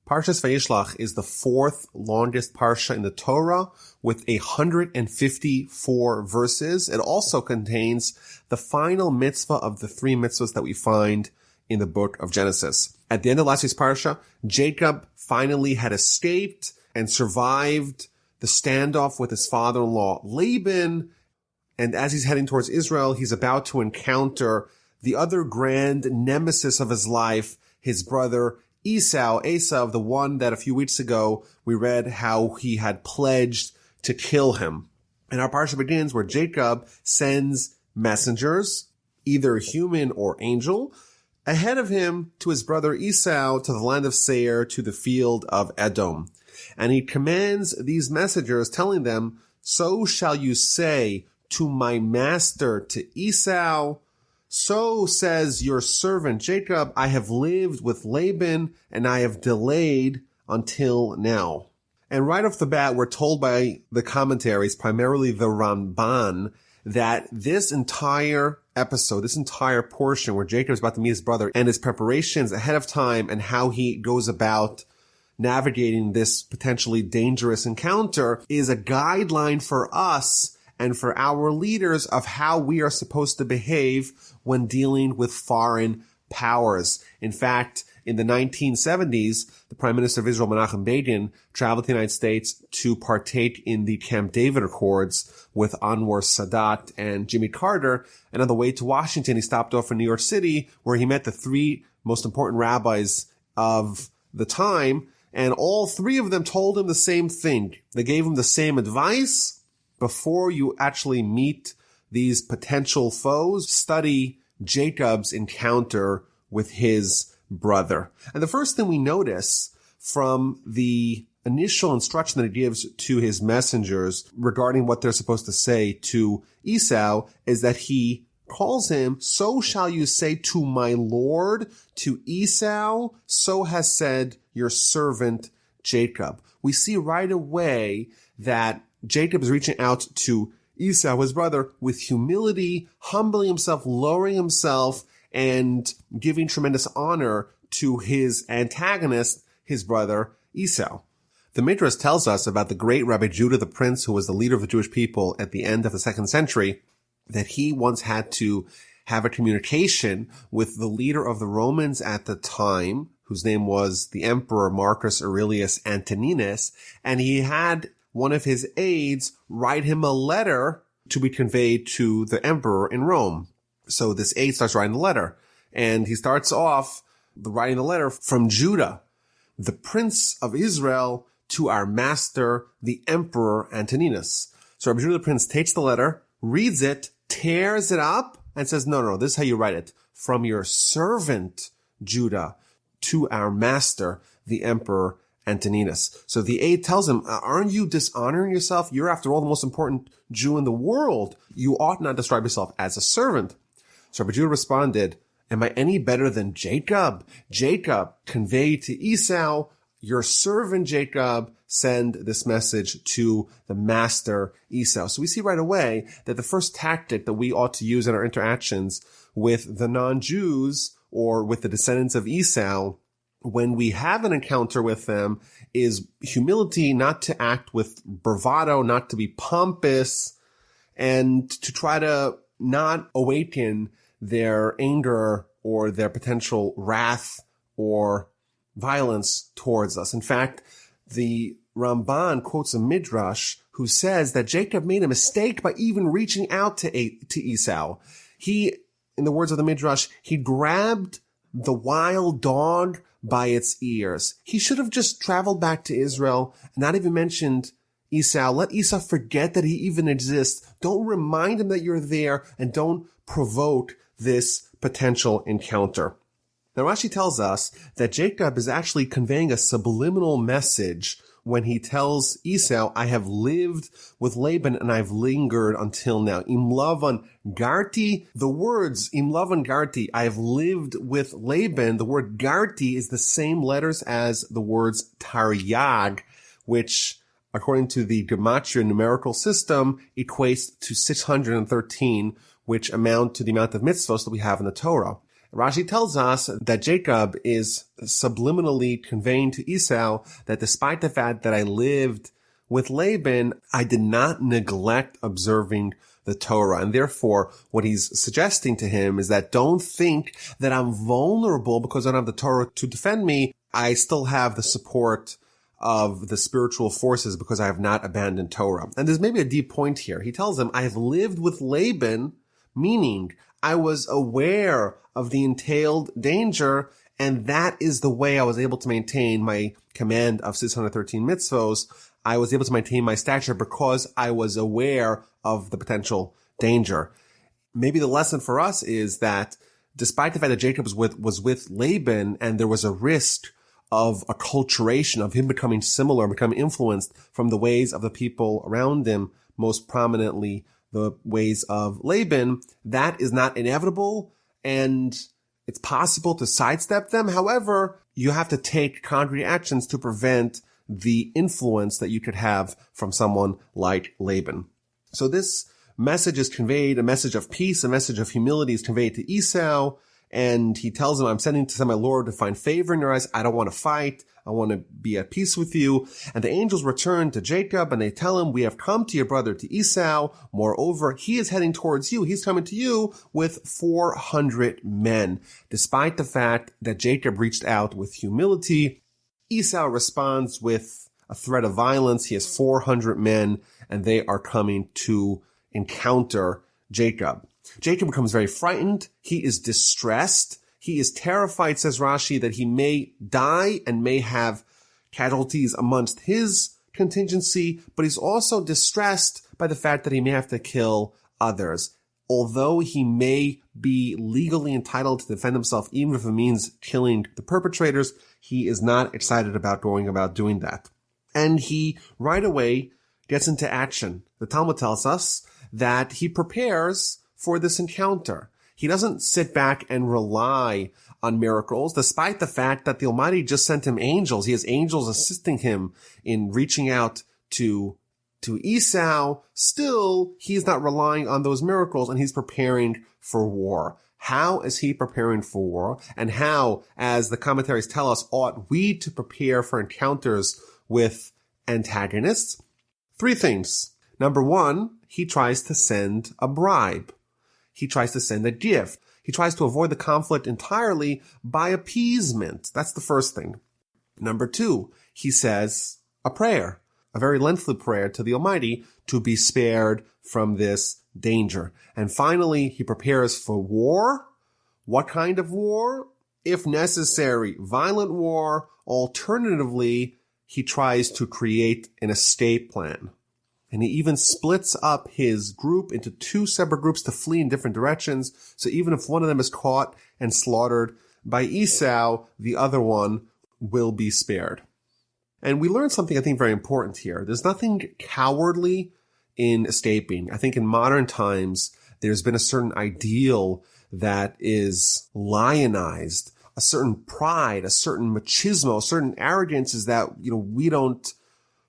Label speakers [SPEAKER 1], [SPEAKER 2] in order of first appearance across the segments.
[SPEAKER 1] Parshas Vayishlach is the fourth longest parsha in the Torah with 154 verses. It also contains the final mitzvah of the three mitzvahs that we find in the book of Genesis. At the end of last week's parsha, Jacob finally had escaped and survived the standoff with his father-in-law Laban. And as he's heading towards Israel, he's about to encounter the other grand nemesis of his life, his brother Esau, the one that a few weeks ago we read how he had pledged to kill him. And our parsha begins where Jacob sends messengers, either human or angel, ahead of him to his brother Esau, to the land of Seir, to the field of Edom. And he commands these messengers, telling them, "So shall you say to my master, to Esau, so says your servant Jacob, I have lived with Laban and I have delayed until now." And right off the bat, we're told by the commentaries, primarily the Ramban, that this entire episode, this entire portion where Jacob is about to meet his brother and his preparations ahead of time and how he goes about navigating this potentially dangerous encounter is a guideline for us and for our leaders of how we are supposed to behave when dealing with foreign powers. In fact, in the 1970s, the Prime Minister of Israel, Menachem Begin, traveled to the United States to partake in the Camp David Accords with Anwar Sadat and Jimmy Carter. And on the way to Washington, he stopped off in New York City, where he met the three most important rabbis of the time. And all three of them told him the same thing. They gave him the same advice. Before you actually meet these potential foes, study Jacob's encounter with his brother. And the first thing we notice from the initial instruction that he gives to his messengers regarding what they're supposed to say to Esau is that he calls him, "So shall you say to my lord, to Esau, so has said your servant Jacob." We see right away that Jacob is reaching out to Esau, his brother, with humility, humbling himself, lowering himself, and giving tremendous honor to his antagonist, his brother Esau. The Midrash tells us about the great Rabbi Judah the Prince, who was the leader of the Jewish people at the end of the 2nd century, that he once had to have a communication with the leader of the Romans at the time, whose name was the Emperor Marcus Aurelius Antoninus, and he had one of his aides write him a letter to be conveyed to the emperor in Rome. So this aide starts writing the letter, and he starts off writing the letter from Judah, the Prince of Israel, to our master, the Emperor Antoninus. So Rabbi Judah the Prince takes the letter, reads it, tears it up, and says, no, this is how you write it. From your servant, Judah, to our master, the Emperor Antoninus. So the aide tells him, aren't you dishonoring yourself? You're, after all, the most important Jew in the world. You ought not describe yourself as a servant. So Rabbi Judah responded, am I any better than Jacob? Jacob conveyed to Esau, your servant Jacob, send this message to the master Esau. So we see right away that the first tactic that we ought to use in our interactions with the non-Jews or with the descendants of Esau when we have an encounter with them is humility, not to act with bravado, not to be pompous, and to try to not awaken their anger or their potential wrath or violence towards us. In fact, the Ramban quotes a midrash who says that Jacob made a mistake by even reaching out to Esau. He, in the words of the midrash, he grabbed the wild dog by its ears. He should have just traveled back to Israel and not even mentioned Esau. Let Esau forget that he even exists. Don't remind him that you're there, and don't provoke this potential encounter. Now Rashi tells us that Jacob is actually conveying a subliminal message when he tells Esau, I have lived with Laban and I've lingered until now. Im Lavan Garti, the words Im Lavan Garti, I have lived with Laban, the word Garti is the same letters as the words Taryag, which, according to the Gematria numerical system, equates to 613, which amount to the amount of mitzvos that we have in the Torah. Rashi tells us that Jacob is subliminally conveying to Esau that despite the fact that I lived with Laban, I did not neglect observing the Torah. And therefore, what he's suggesting to him is that don't think that I'm vulnerable because I don't have the Torah to defend me. I still have the support of the spiritual forces because I have not abandoned Torah. And there's maybe a deep point here. He tells him, I have lived with Laban, meaning I was aware of the entailed danger, and that is the way I was able to maintain my command of 613 mitzvos. I was able to maintain my stature because I was aware of the potential danger. Maybe the lesson for us is that despite the fact that Jacob was with Laban and there was a risk of acculturation, of him becoming similar, becoming influenced from the ways of the people around him, most prominently the ways of Laban, that is not inevitable, and it's possible to sidestep them. However, you have to take concrete actions to prevent the influence that you could have from someone like Laban. So this message is conveyed, a message of peace, a message of humility is conveyed to Esau, and he tells him, I'm sending to my Lord to find favor in your eyes. I don't want to fight. I want to be at peace with you. And the angels return to Jacob and they tell him, we have come to your brother, to Esau. Moreover, he is heading towards you. He's coming to you with 400 men. Despite the fact that Jacob reached out with humility, Esau responds with a threat of violence. He has 400 men and they are coming to encounter Jacob. Jacob becomes very frightened. He is distressed. He is terrified, says Rashi, that he may die and may have casualties amongst his contingency, but he's also distressed by the fact that he may have to kill others. Although he may be legally entitled to defend himself, even if it means killing the perpetrators, he is not excited about going about doing that. And he right away gets into action. The Talmud tells us that he prepares for this encounter. He doesn't sit back and rely on miracles, despite the fact that the Almighty just sent him angels. He has angels assisting him in reaching out to Esau. Still, he's not relying on those miracles and he's preparing for war. How is he preparing for war? And how, as the commentaries tell us, ought we to prepare for encounters with antagonists? 3 things. Number 1, he tries to send a bribe. He tries to send a gift. He tries to avoid the conflict entirely by appeasement. That's the first thing. Number 2, he says a prayer, a very lengthy prayer to the Almighty to be spared from this danger. And finally, he prepares for war. What kind of war? If necessary, violent war. Alternatively, he tries to create an escape plan. And he even splits up his group into 2 separate groups to flee in different directions. So even if one of them is caught and slaughtered by Esau, the other one will be spared. And we learn something I think very important here. There's nothing cowardly in escaping. I think in modern times, there's been a certain ideal that is lionized, a certain pride, a certain machismo, a certain arrogance is that, we don't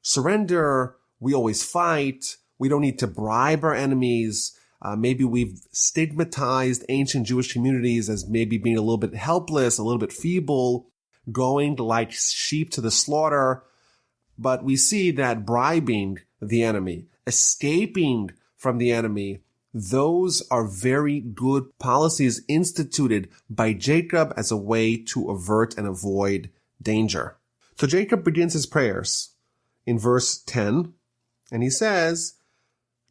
[SPEAKER 1] surrender. We always fight. We don't need to bribe our enemies. Maybe we've stigmatized ancient Jewish communities as maybe being a little bit helpless, a little bit feeble, going like sheep to the slaughter. But we see that bribing the enemy, escaping from the enemy, those are very good policies instituted by Jacob as a way to avert and avoid danger. So Jacob begins his prayers in verse 10. And he says,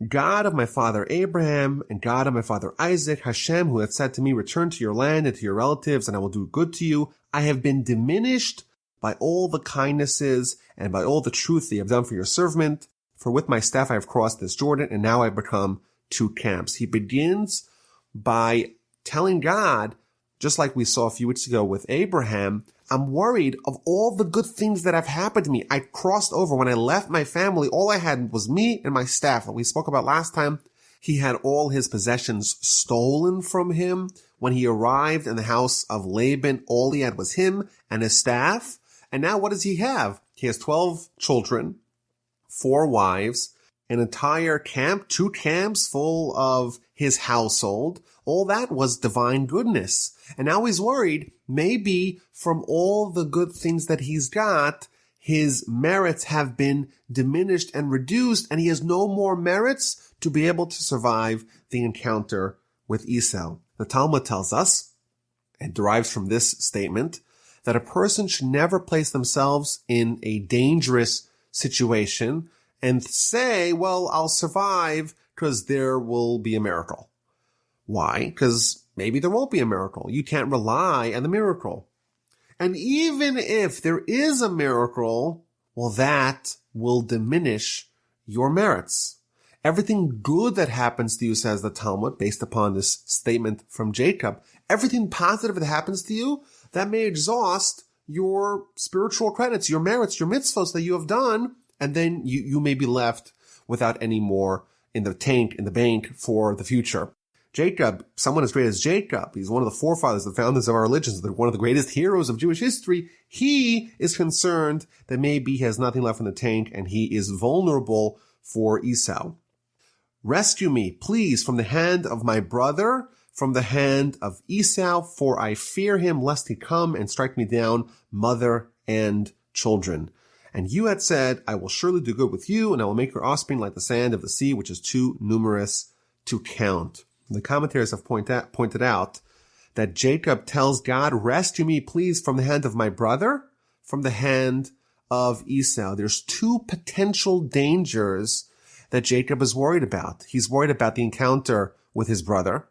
[SPEAKER 1] God of my father Abraham and God of my father Isaac, Hashem, who hath said to me, return to your land and to your relatives, and I will do good to you. I have been diminished by all the kindnesses and by all the truth that you have done for your servant. For with my staff I have crossed this Jordan, and now I have become 2 camps. He begins by telling God, just like we saw a few weeks ago with Abraham, I'm worried of all the good things that have happened to me. I crossed over. When I left my family, all I had was me and my staff that we spoke about last time. He had all his possessions stolen from him. When he arrived in the house of Laban, all he had was him and his staff. And now what does he have? He has 12 children, 4 wives, an entire camp, 2 camps full of his household. All that was divine goodness. And now he's worried, maybe from all the good things that he's got, his merits have been diminished and reduced, and he has no more merits to be able to survive the encounter with Esau. The Talmud tells us, and derives from this statement, that a person should never place themselves in a dangerous situation and say, well, I'll survive because there will be a miracle. Why? Because maybe there won't be a miracle. You can't rely on the miracle. And even if there is a miracle, well, that will diminish your merits. Everything good that happens to you, says the Talmud, based upon this statement from Jacob, everything positive that happens to you, that may exhaust your spiritual credits, your merits, your mitzvos that you have done, and then you may be left without any more in the tank, in the bank for the future. Jacob, someone as great as Jacob, he's one of the forefathers, the founders of our religions, one of the greatest heroes of Jewish history. He is concerned that maybe he has nothing left in the tank and he is vulnerable for Esau. Rescue me, please, from the hand of my brother, from the hand of Esau, for I fear him lest he come and strike me down, mother and children. And you had said, I will surely do good with you, and I will make your offspring like the sand of the sea, which is too numerous to count. The commentators have pointed out that Jacob tells God, rescue me, please, from the hand of my brother, from the hand of Esau. There's two potential dangers that Jacob is worried about. He's worried about the encounter with his brother,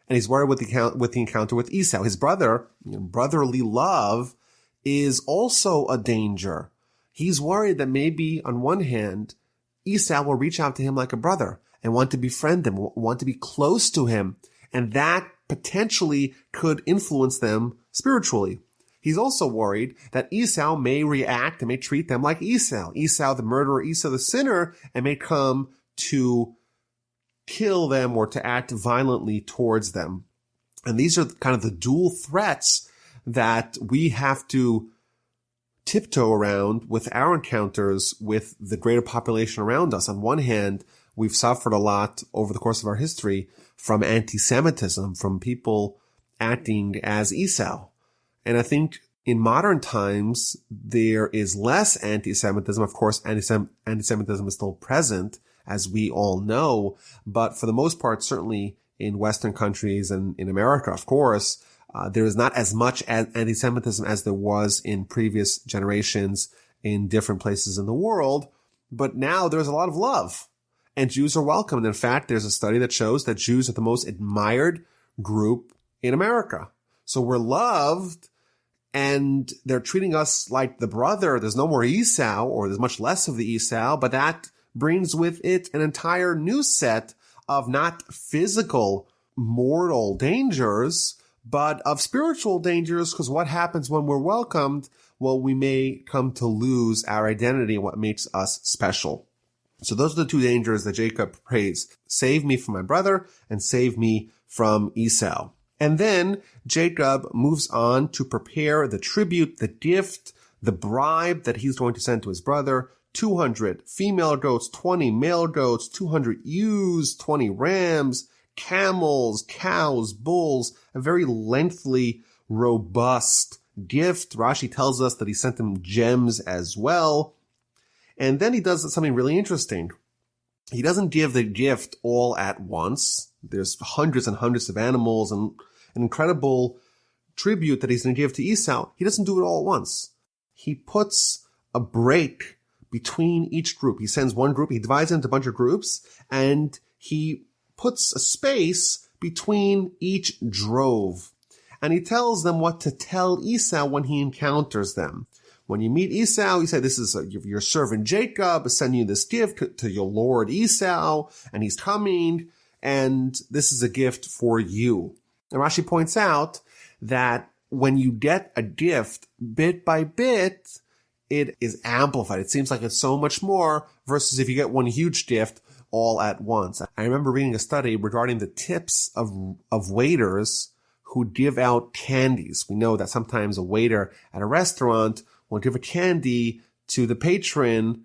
[SPEAKER 1] and he's worried with the encounter with Esau. His brother, brotherly love, is also a danger. He's worried that maybe, on one hand, Esau will reach out to him like a brother and want to befriend him, want to be close to him, and that potentially could influence them spiritually. He's also worried that Esau may react and may treat them like Esau the murderer, Esau the sinner, and may come to kill them or to act violently towards them. And these are kind of the dual threats that we have to tiptoe around with our encounters with the greater population around us. On one hand, we've suffered a lot over the course of our history from anti-Semitism, from people acting as Esau. And I think in modern times, there is less anti-Semitism. Of course, anti-Semitism is still present, as we all know. But for the most part, certainly in Western countries and in America, of course, there is not as much anti-Semitism as there was in previous generations in different places in the world. But now there's a lot of love, and Jews are welcome. And in fact, there's a study that shows that Jews are the most admired group in America. So we're loved, and they're treating us like the brother. There's no more Esau, or there's much less of the Esau, but that brings with it an entire new set of not physical, mortal dangers, but of spiritual dangers, because what happens when we're welcomed? Well, we may come to lose our identity and what makes us special. So those are the two dangers that Jacob prays. Save me from my brother and save me from Esau. And then Jacob moves on to prepare the tribute, the gift, the bribe that he's going to send to his brother. 200 female goats, 20 male goats, 200 ewes, 20 rams, camels, cows, bulls, a very lengthy, robust gift. Rashi tells us that he sent them gems as well. And then he does something really interesting. He doesn't give the gift all at once. There's hundreds and hundreds of animals and an incredible tribute that he's going to give to Esau. He doesn't do it all at once. He puts a break between each group. He sends one group, he divides it into a bunch of groups, and he puts a space between each drove. And he tells them what to tell Esau when he encounters them. When you meet Esau, you say, this is your servant Jacob is sending you this gift to your lord Esau, and he's coming, and this is a gift for you. And Rashi points out that when you get a gift bit by bit, it is amplified. It seems like it's so much more versus if you get one huge gift all at once. I remember reading a study regarding the tips of waiters who give out candies. We know that sometimes a waiter at a restaurant will give a candy to the patron,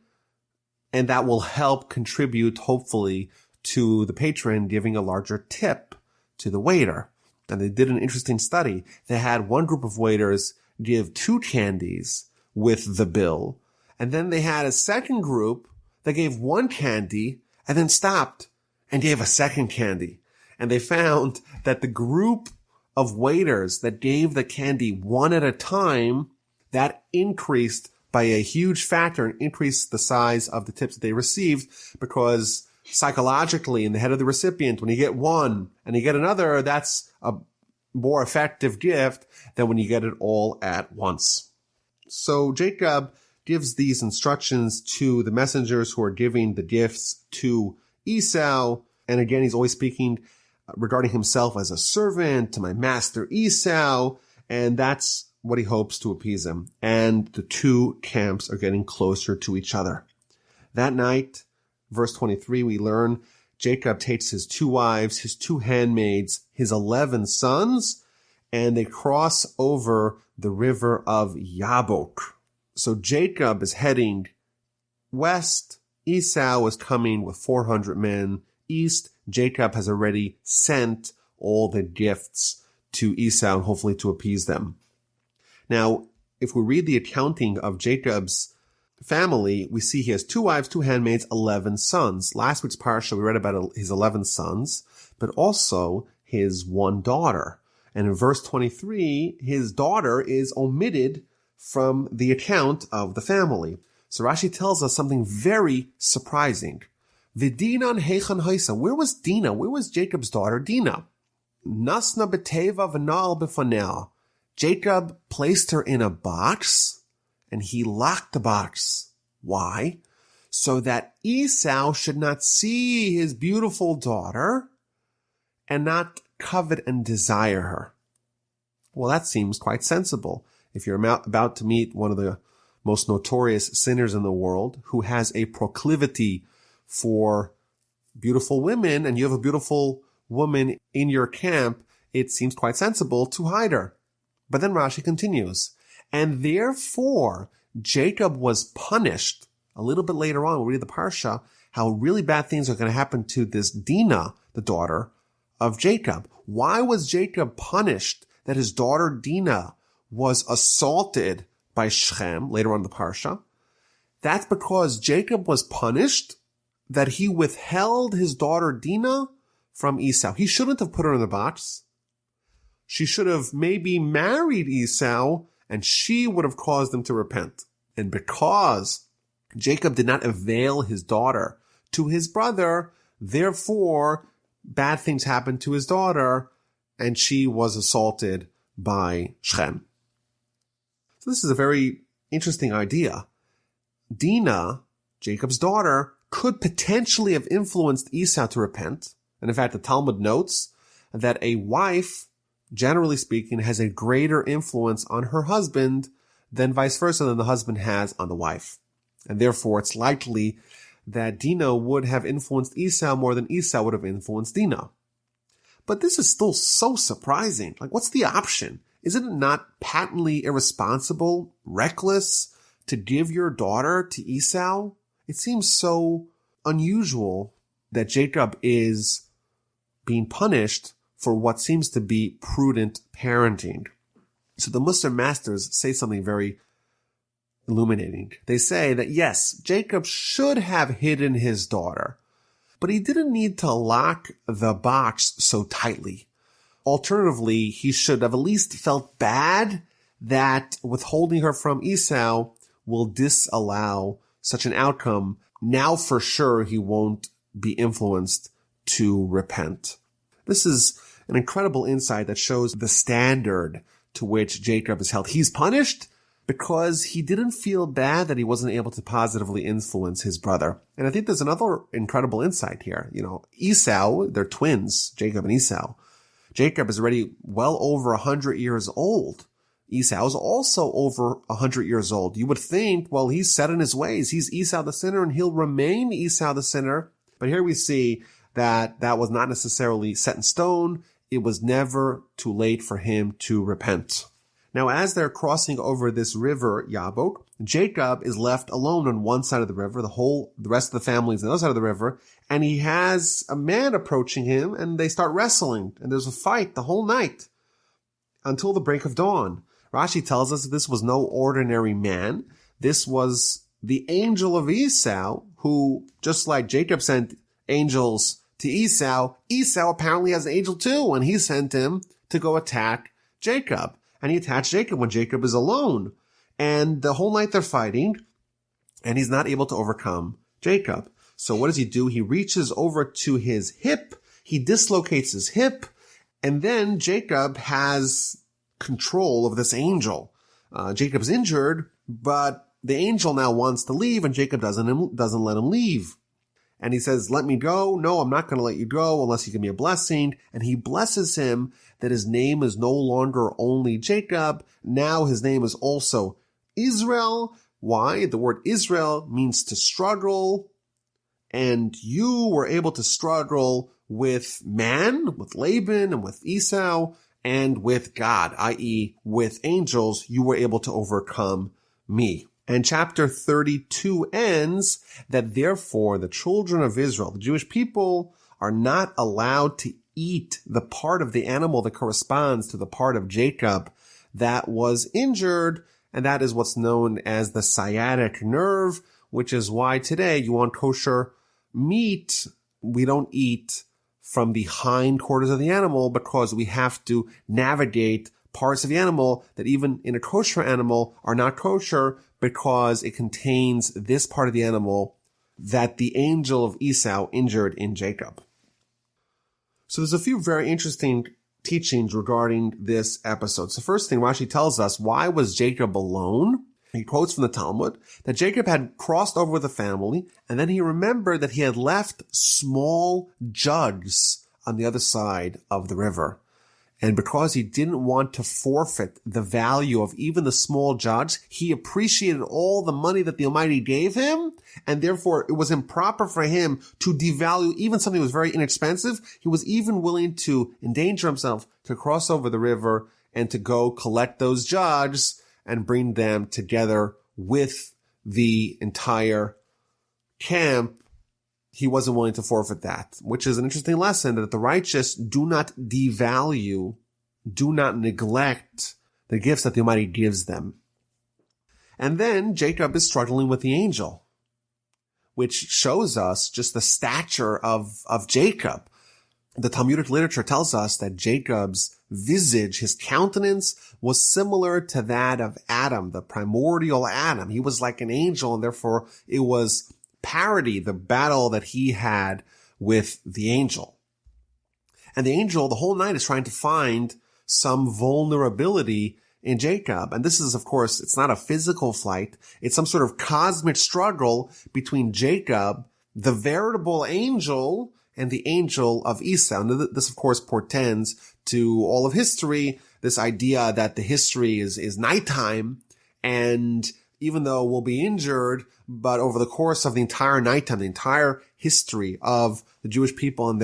[SPEAKER 1] and that will help contribute, hopefully, to the patron giving a larger tip to the waiter. And they did an interesting study. They had one group of waiters give 2 candies with the bill. And then they had a second group that gave 1 candy and then stopped and gave a second candy. And they found that the group of waiters that gave the candy one at a time, that increased by a huge factor and increased the size of the tips that they received, because psychologically in the head of the recipient, when you get one and you get another, that's a more effective gift than when you get it all at once. So Jacob gives these instructions to the messengers who are giving the gifts to Esau. And again, he's always speaking regarding himself as a servant to my master Esau. And that's what he hopes to appease him. And the 2 camps are getting closer to each other. That night, verse 23, we learn Jacob takes his 2 wives, his 2 handmaids, his 11 sons, and they cross over the river of Yabok. So Jacob is heading west. Esau is coming with 400 men east. Jacob has already sent all the gifts to Esau, and hopefully to appease them. Now, if we read the accounting of Jacob's family, we see he has 2 wives, 2 handmaids, 11 sons. Last week's parsha, we read about his 11 sons, but also his 1 daughter. And in verse 23, his daughter is omitted from the account of the family. So Rashi tells us something very surprising. V'dinan heichan haisa. Where was Dinah? Where was Jacob's daughter Dinah? Nasna beteva v'na'al b'fanea. Jacob placed her in a box, and he locked the box. Why? So that Esau should not see his beautiful daughter and not covet and desire her. Well, that seems quite sensible. If you're about to meet one of the most notorious sinners in the world who has a proclivity for beautiful women, and you have a beautiful woman in your camp, it seems quite sensible to hide her. But then Rashi continues, and therefore Jacob was punished. A little bit later on, we'll read the Parsha, how really bad things are going to happen to this Dinah, the daughter of Jacob. Why was Jacob punished that his daughter Dinah was assaulted by Shechem later on in the Parsha? That's because Jacob was punished that he withheld his daughter Dinah from Esau. He shouldn't have put her in the box. She should have maybe married Esau, and she would have caused him to repent. And because Jacob did not avail his daughter to his brother, therefore bad things happened to his daughter, and she was assaulted by Shechem. So this is a very interesting idea. Dinah, Jacob's daughter, could potentially have influenced Esau to repent. And in fact, the Talmud notes that a wife, generally speaking, has a greater influence on her husband than vice versa, than the husband has on the wife. And therefore, it's likely that Dinah would have influenced Esau more than Esau would have influenced Dinah. But this is still so surprising. Like, what's the option? Isn't it not patently irresponsible, reckless to give your daughter to Esau? It seems so unusual that Jacob is being punished for what seems to be prudent parenting. So the Musar masters say something very illuminating. They say that yes, Jacob should have hidden his daughter, but he didn't need to lock the box so tightly. Alternatively, he should have at least felt bad that withholding her from Esau will disallow such an outcome. Now for sure he won't be influenced to repent. This is an incredible insight that shows the standard to which Jacob is held. He's punished because he didn't feel bad that he wasn't able to positively influence his brother. And I think there's another incredible insight here. Esau, they're twins, Jacob and Esau. Jacob is already well over 100 years old. Esau is also over 100 years old. You would think, well, he's set in his ways. He's Esau the sinner, and he'll remain Esau the sinner. But here we see that that was not necessarily set in stone. It was never too late for him to repent. Now, as they're crossing over this river, Yabok, Jacob is left alone on one side of the river. The rest of the family is on the other side of the river. And he has a man approaching him, and they start wrestling. And there's a fight the whole night until the break of dawn. Rashi tells us that this was no ordinary man. This was the angel of Esau, who, just like Jacob sent angels to Esau, Esau apparently has an angel too, and he sent him to go attack Jacob. And he attacks Jacob when Jacob is alone. And the whole night they're fighting, and he's not able to overcome Jacob. So what does he do? He reaches over to his hip, he dislocates his hip, and then Jacob has control of this angel. Jacob's injured, but the angel now wants to leave, and Jacob doesn't let him leave. And he says, let me go. No, I'm not going to let you go unless you give me a blessing. And he blesses him that his name is no longer only Jacob. Now his name is also Israel. Why? The word Israel means to struggle. And you were able to struggle with man, with Laban, and with Esau, and with God, i.e. with angels. You were able to overcome me. And chapter 32 ends that therefore the children of Israel, the Jewish people, are not allowed to eat the part of the animal that corresponds to the part of Jacob that was injured, and that is what's known as the sciatic nerve, which is why today you want kosher meat. We don't eat from the hind quarters of the animal because we have to navigate parts of the animal that even in a kosher animal are not kosher because it contains this part of the animal that the angel of Esau injured in Jacob. So there's a few very interesting teachings regarding this episode. So first thing, Rashi tells us, why was Jacob alone? He quotes from the Talmud that Jacob had crossed over with the family, and then he remembered that he had left small jugs on the other side of the river. And because he didn't want to forfeit the value of even the small jugs, he appreciated all the money that the Almighty gave him, and therefore it was improper for him to devalue even something that was very inexpensive. He was even willing to endanger himself to cross over the river and to go collect those jugs and bring them together with the entire camp. He wasn't willing to forfeit that, which is an interesting lesson that the righteous do not devalue, do not neglect the gifts that the Almighty gives them. And then Jacob is struggling with the angel, which shows us just the stature of Jacob. The Talmudic literature tells us that Jacob's visage, his countenance, was similar to that of Adam, the primordial Adam. He was like an angel, and therefore it was parody the battle that he had with the angel. And the angel the whole night is trying to find some vulnerability in Jacob. And this is, of course, it's not a physical fight. It's some sort of cosmic struggle between Jacob, the veritable angel, and the angel of Esau. And this, of course, portends to all of history, this idea that the history is nighttime, and even though we'll be injured, but over the course of the entire nighttime, the entire history of the Jewish people and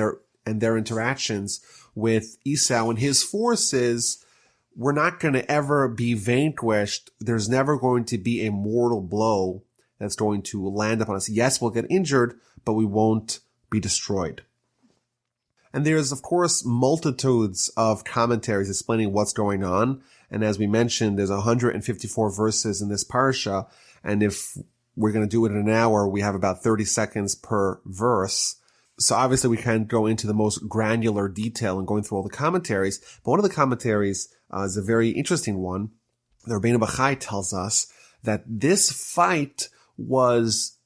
[SPEAKER 1] their interactions with Esau and his forces, we're not going to ever be vanquished. There's never going to be a mortal blow that's going to land upon us. Yes, we'll get injured, but we won't be destroyed. And there's, of course, multitudes of commentaries explaining what's going on. And as we mentioned, there's 154 verses in this parsha. And if we're going to do it in an hour, we have about 30 seconds per verse. So obviously we can't go into the most granular detail and going through all the commentaries. But one of the commentaries is a very interesting one. The Rabbeinu Bachai tells us that this fight was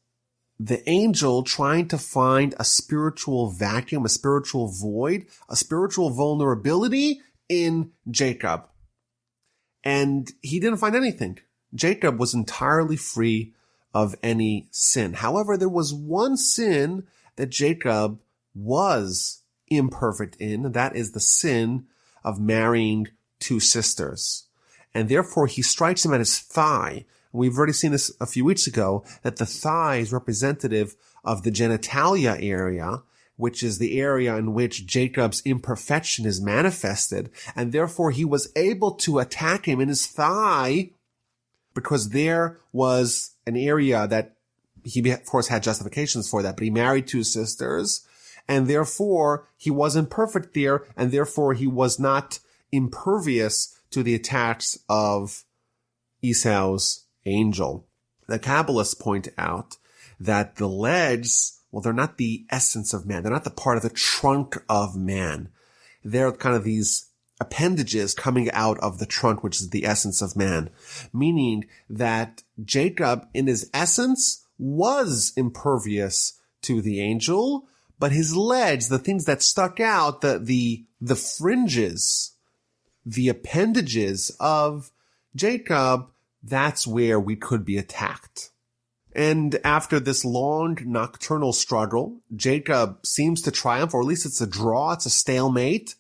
[SPEAKER 1] the angel trying to find a spiritual vacuum, a spiritual void, a spiritual vulnerability in Jacob. And he didn't find anything. Jacob was entirely free of any sin. However, there was one sin that Jacob was imperfect in, and that is the sin of marrying two sisters. And therefore, he strikes him at his thigh. We've already seen this a few weeks ago, that the thigh is representative of the genitalia area, which is the area in which Jacob's imperfection is manifested. And therefore, he was able to attack him in his thigh because there was an area that he, of course, had justifications for that, but he married two sisters, and therefore he wasn't perfect there, and therefore he was not impervious to the attacks of Esau's angel. The Kabbalists point out that the legs, well, they're not the essence of man. They're not the part of the trunk of man. They're kind of these appendages coming out of the trunk, which is the essence of man, meaning that Jacob, in his essence, was impervious to the angel, but his legs, the things that stuck out, the fringes, the appendages of Jacob, that's where we could be attacked. And after this long nocturnal struggle, Jacob seems to triumph, or at least it's a draw, it's a stalemate.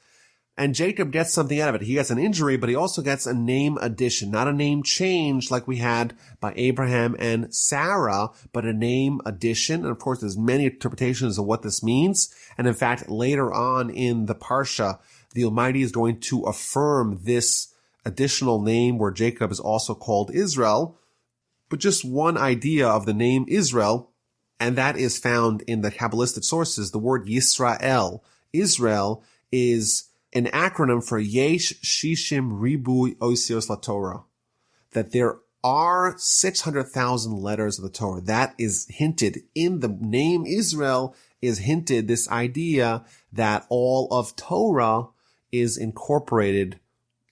[SPEAKER 1] And Jacob gets something out of it. He gets an injury, but he also gets a name addition, not a name change like we had by Abraham and Sarah, but a name addition. And of course, there's many interpretations of what this means. And in fact, later on in the Parsha, the Almighty is going to affirm this additional name where Jacob is also called Israel. But just one idea of the name Israel, and that is found in the Kabbalistic sources, the word Yisrael. Israel is an acronym for Yesh Shishim Ribui Osios LaTorah, that there are 600,000 letters of the Torah. That is hinted in the name Israel, is hinted this idea that all of Torah is incorporated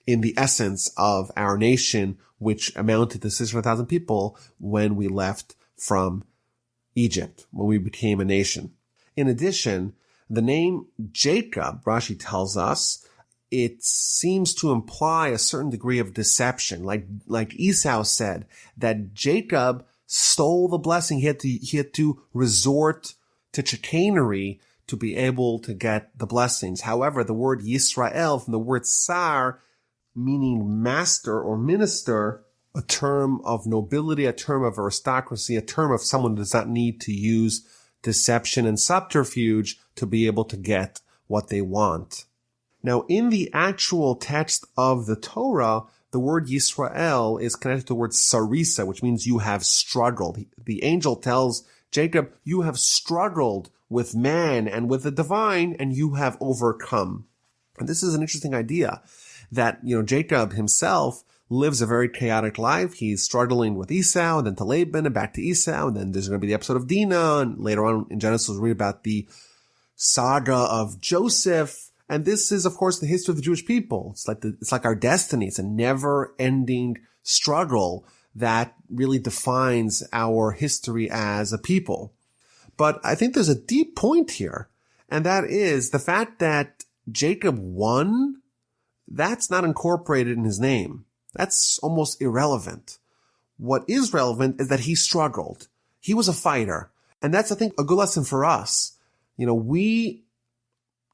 [SPEAKER 1] in the essence of our nation, which amounted to 600,000 people when we left from Egypt, when we became a nation. In addition, the name Jacob, Rashi tells us, it seems to imply a certain degree of deception. Like Esau said, that Jacob stole the blessing. He had to resort to chicanery to be able to get the blessings. However, the word Yisrael, from the word sar, meaning master or minister, a term of nobility, a term of aristocracy, a term of someone who does not need to use deception and subterfuge to be able to get what they want. Now, in the actual text of the Torah, the word Yisrael is connected to the word sarisa, which means you have struggled. The angel tells Jacob, you have struggled with man and with the divine, and you have overcome. And this is an interesting idea that, Jacob himself lives a very chaotic life. He's struggling with Esau, and then to Laban, and back to Esau, and then there's going to be the episode of Dinah, and later on in Genesis we'll read about the saga of Joseph. And this is, of course, the history of the Jewish people. It's like our destiny. It's a never-ending struggle that really defines our history as a people. But I think there's a deep point here, and that is the fact that Jacob won. That's not incorporated in his name. That's almost irrelevant. What is relevant is that he struggled. He was a fighter. And that's, I think, a good lesson for us. We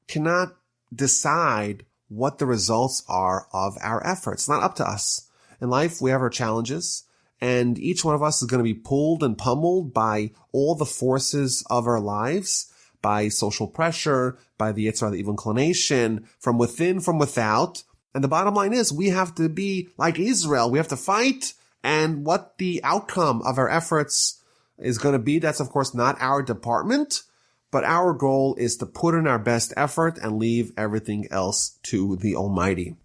[SPEAKER 1] cannot decide what the results are of our efforts. It's not up to us. In life, we have our challenges, and each one of us is going to be pulled and pummeled by all the forces of our lives, by social pressure, by the Yitzhak, the evil inclination, from within, from without. And the bottom line is we have to be like Israel. We have to fight, and what the outcome of our efforts is going to be, that's of course not our department, but our goal is to put in our best effort and leave everything else to the Almighty.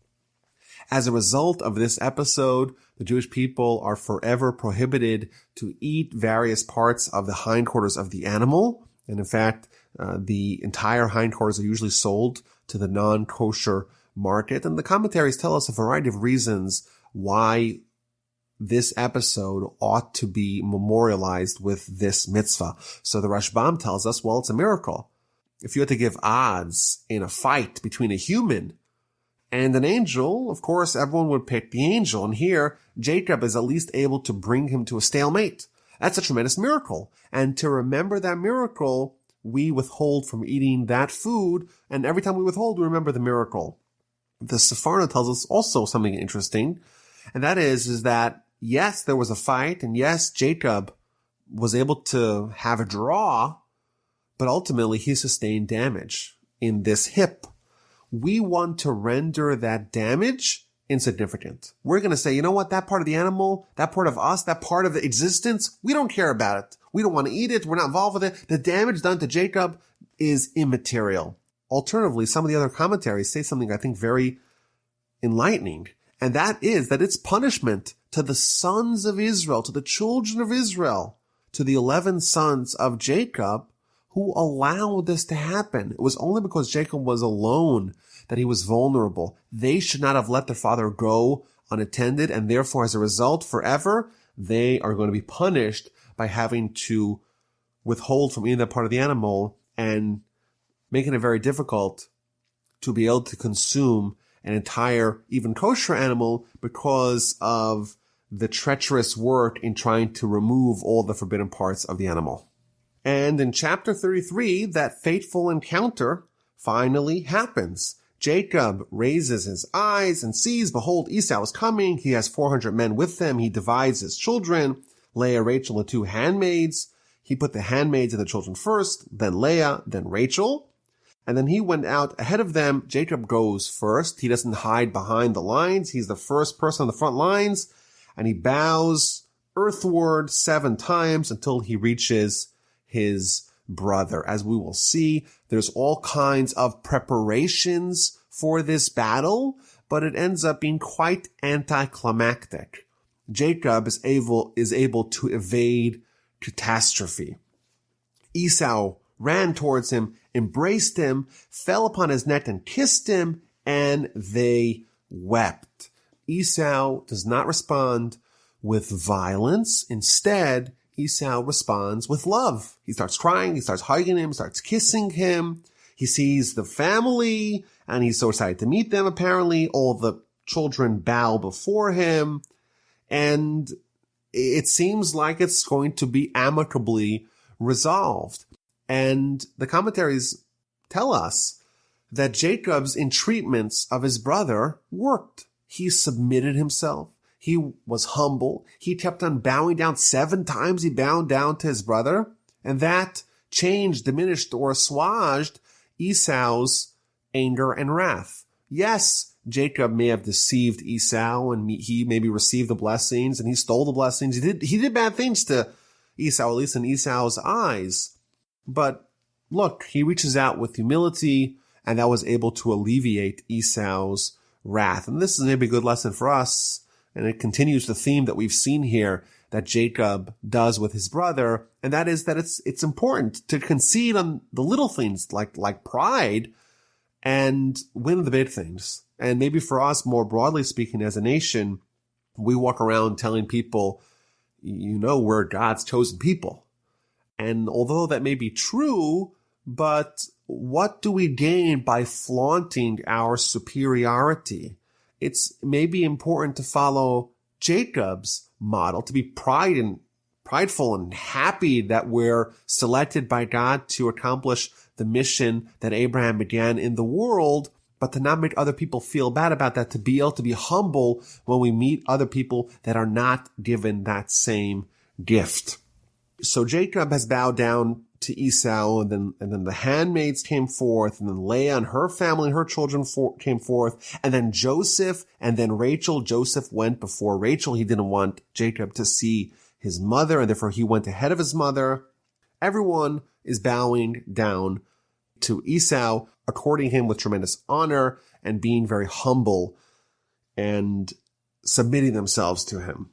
[SPEAKER 1] As a result of this episode, the Jewish people are forever prohibited to eat various parts of the hindquarters of the animal. And in fact, the entire hindquarters are usually sold to the non-kosher market. And the commentaries tell us a variety of reasons why this episode ought to be memorialized with this mitzvah. So the Rashbam tells us, well, it's a miracle. If you had to give odds in a fight between a human and an angel, of course, everyone would pick the angel. And here, Jacob is at least able to bring him to a stalemate. That's a tremendous miracle. And to remember that miracle, we withhold from eating that food. And every time we withhold, we remember the miracle. The Sephardim tells us also something interesting. And that is that, yes, there was a fight. And yes, Jacob was able to have a draw. But ultimately, he sustained damage in this hip. We want to render that damage insignificant. We're going to say, you know what, that part of the animal, that part of us, that part of the existence, we don't care about it. We don't want to eat it. We're not involved with it. The damage done to Jacob is immaterial. Alternatively, some of the other commentaries say something I think very enlightening, and that is that it's punishment to the sons of Israel, to the children of Israel, to the 11 sons of Jacob who allowed this to happen. It was only because Jacob was alone that he was vulnerable. They should not have let their father go unattended, and therefore, as a result, forever, they are going to be punished by having to withhold from eating that part of the animal and making it very difficult to be able to consume an entire, even kosher animal because of the treacherous work in trying to remove all the forbidden parts of the animal. And in chapter 33, that fateful encounter finally happens. Jacob raises his eyes and sees, behold, Esau is coming. He has 400 men with him. He divides his children, Leah, Rachel, and 2 handmaids. He put the handmaids and the children first, then Leah, then Rachel. And then he went out ahead of them. Jacob goes first. He doesn't hide behind the lines. He's the first person on the front lines. And he bows earthward 7 times until he reaches his brother. As we will see, there's all kinds of preparations for this battle, but it ends up being quite anticlimactic. Jacob is able to evade catastrophe. Esau ran towards him, embraced him, fell upon his neck and kissed him, and they wept. Esau does not respond with violence. Instead, Esau responds with love. He starts crying, he starts hugging him, starts kissing him. He sees the family, and he's so excited to meet them, apparently. All the children bow before him, and it seems like it's going to be amicably resolved. And the commentaries tell us that Jacob's entreatments of his brother worked. He submitted himself. He was humble. He kept on bowing down 7 times. He bowed down to his brother. And that changed, diminished, or assuaged Esau's anger and wrath. Yes, Jacob may have deceived Esau, and he maybe received the blessings, and he stole the blessings. He did bad things to Esau, at least in Esau's eyes. But look, he reaches out with humility, and that was able to alleviate Esau's wrath. And this is maybe a good lesson for us. And it continues the theme that we've seen here that Jacob does with his brother. And that is that it's important to concede on the little things like pride and win the big things. And maybe for us, more broadly speaking, as a nation, we walk around telling people, we're God's chosen people. And although that may be true, but what do we gain by flaunting our superiority? It's maybe important to follow Jacob's model, to be prideful and happy that we're selected by God to accomplish the mission that Abraham began in the world, but to not make other people feel bad about that, to be able to be humble when we meet other people that are not given that same gift. So Jacob has bowed down to Esau, and then the handmaids came forth, and then Leah and her family and her children came forth, and then Joseph, and then Rachel. Joseph went before Rachel. He didn't want Jacob to see his mother, and therefore he went ahead of his mother. Everyone is bowing down to Esau, according him with tremendous honor, and being very humble and submitting themselves to him.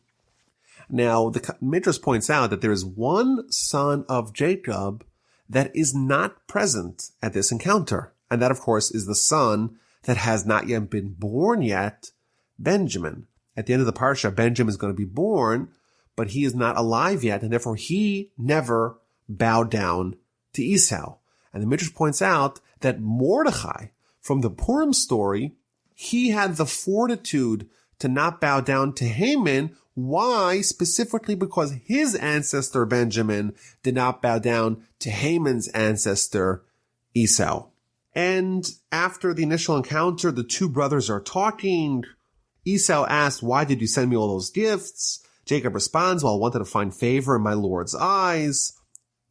[SPEAKER 1] Now, the Midrash points out that there is one son of Jacob that is not present at this encounter. And that, of course, is the son that has not yet been born yet, Benjamin. At the end of the Parsha, Benjamin is going to be born, but he is not alive yet, and therefore he never bowed down to Esau. And the Midrash points out that Mordechai, from the Purim story, he had the fortitude to not bow down to Haman. Why? Specifically because his ancestor Benjamin did not bow down to Haman's ancestor Esau. And after the initial encounter, the 2 brothers are talking. Esau asked, "Why did you send me all those gifts?" Jacob responds, "Well, I wanted to find favor in my Lord's eyes."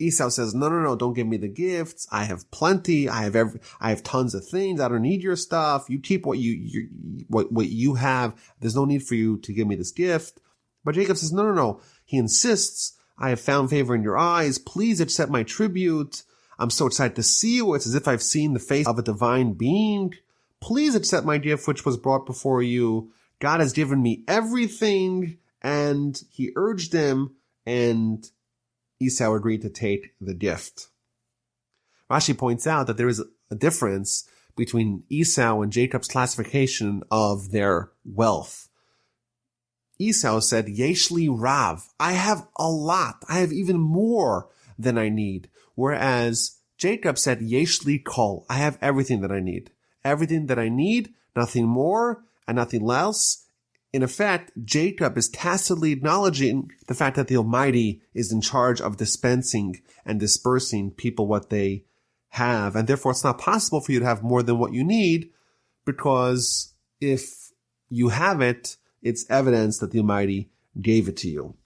[SPEAKER 1] Esau says, no, don't give me the gifts. I have plenty. I have tons of things. I don't need your stuff. You keep what you have. There's no need for you to give me this gift. But Jacob says, no. He insists, I have found favor in your eyes. Please accept my tribute. I'm so excited to see you. It's as if I've seen the face of a divine being. Please accept my gift, which was brought before you. God has given me everything. And he urged him, and Esau agreed to take the gift. Rashi points out that there is a difference between Esau and Jacob's classification of their wealth. Esau said, Yeshli Rav, I have a lot. I have even more than I need. Whereas Jacob said, Yeshli Kol, I have everything that I need. Everything that I need, nothing more and nothing less. In effect, Jacob is tacitly acknowledging the fact that the Almighty is in charge of dispensing and dispersing people what they have. And therefore, it's not possible for you to have more than what you need, because if you have it, it's evidence that the Almighty gave it to you.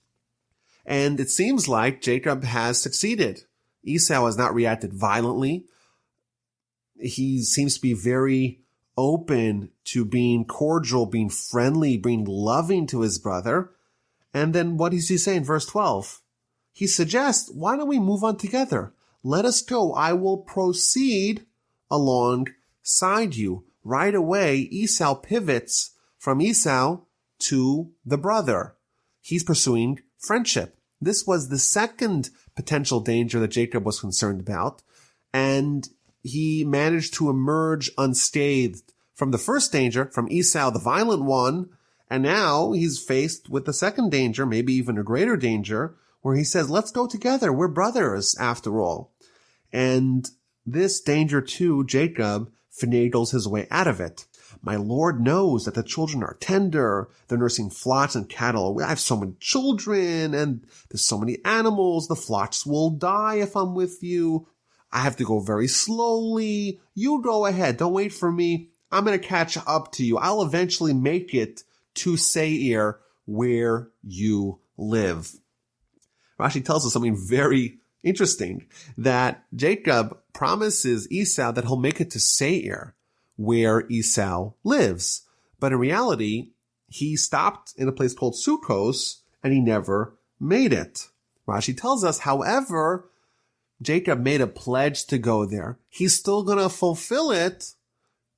[SPEAKER 1] And it seems like Jacob has succeeded. Esau has not reacted violently. He seems to be very open to being cordial, being friendly, being loving to his brother. And then what does he say in verse 12? He suggests, why don't we move on together? Let us go. I will proceed alongside you. Right away, Esau pivots from Esau to the brother. He's pursuing friendship. This was the second potential danger that Jacob was concerned about. And he managed to emerge unscathed from the first danger, from Esau, the violent one, and now he's faced with the second danger, maybe even a greater danger, where he says, let's go together. We're brothers, after all. And this danger, too, Jacob finagles his way out of it. My Lord knows that the children are tender. They're nursing flocks and cattle. I have so many children, and there's so many animals. The flocks will die if I'm with you. I have to go very slowly. You go ahead. Don't wait for me. I'm going to catch up to you. I'll eventually make it to Seir, where you live. Rashi tells us something very interesting, that Jacob promises Esau that he'll make it to Seir, where Esau lives. But in reality, he stopped in a place called Sukkos, and he never made it. Rashi tells us, however, Jacob made a pledge to go there. He's still going to fulfill it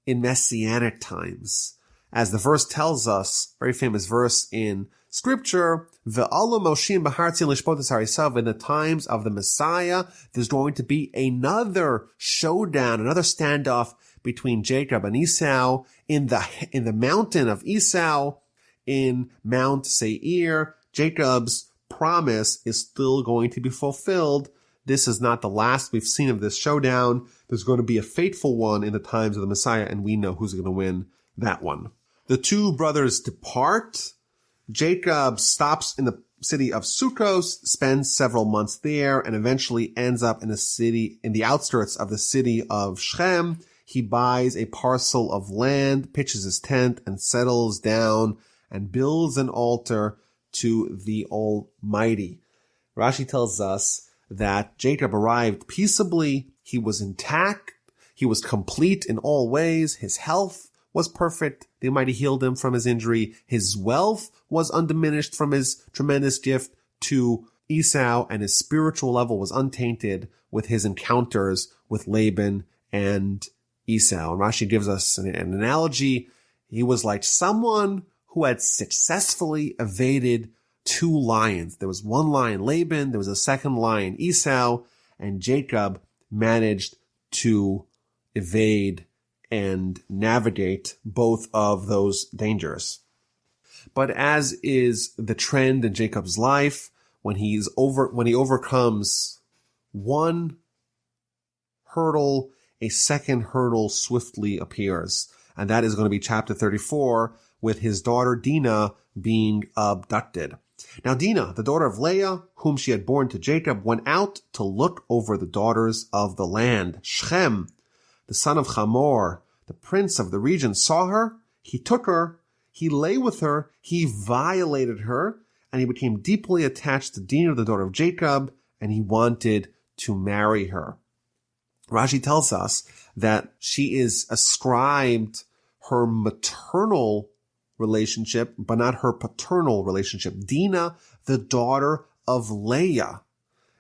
[SPEAKER 1] in messianic times. As the verse tells us, very famous verse in Scripture, Ve'alu Moshim b'hartzin lishpotas harisav, in the times of the Messiah, there's going to be another showdown, another standoff between Jacob and Esau in the mountain of Esau, in Mount Seir. Jacob's promise is still going to be fulfilled. This is not the last we've seen of this showdown. There's going to be a fateful one in the times of the Messiah, and we know who's going to win that one. The two brothers depart. Jacob stops in the city of Sukkos, spends several months there, and eventually ends up in the outskirts of the city of Shechem. He buys a parcel of land, pitches his tent, and settles down and builds an altar to the Almighty. Rashi tells us that Jacob arrived peaceably. He was intact. He was complete in all ways. His health was perfect. The Almighty healed him from his injury. His wealth was undiminished from his tremendous gift to Esau, and his spiritual level was untainted with his encounters with Laban and Esau. And Rashi gives us an analogy. He was like someone who had successfully evaded two lions. There was one lion, Laban. There was a second lion, Esau. And Jacob managed to evade and navigate both of those dangers. But as is the trend in Jacob's life, when he overcomes one hurdle, a second hurdle swiftly appears. And that is going to be chapter 34, with his daughter Dinah being abducted. Now Dinah, the daughter of Leah, whom she had borne to Jacob, went out to look over the daughters of the land. Shechem, the son of Hamor, the prince of the region, saw her. He took her. He lay with her. He violated her. And he became deeply attached to Dinah, the daughter of Jacob. And he wanted to marry her. Rashi tells us that she is ascribed her maternal relationship, but not her paternal relationship. Dinah, the daughter of Leah.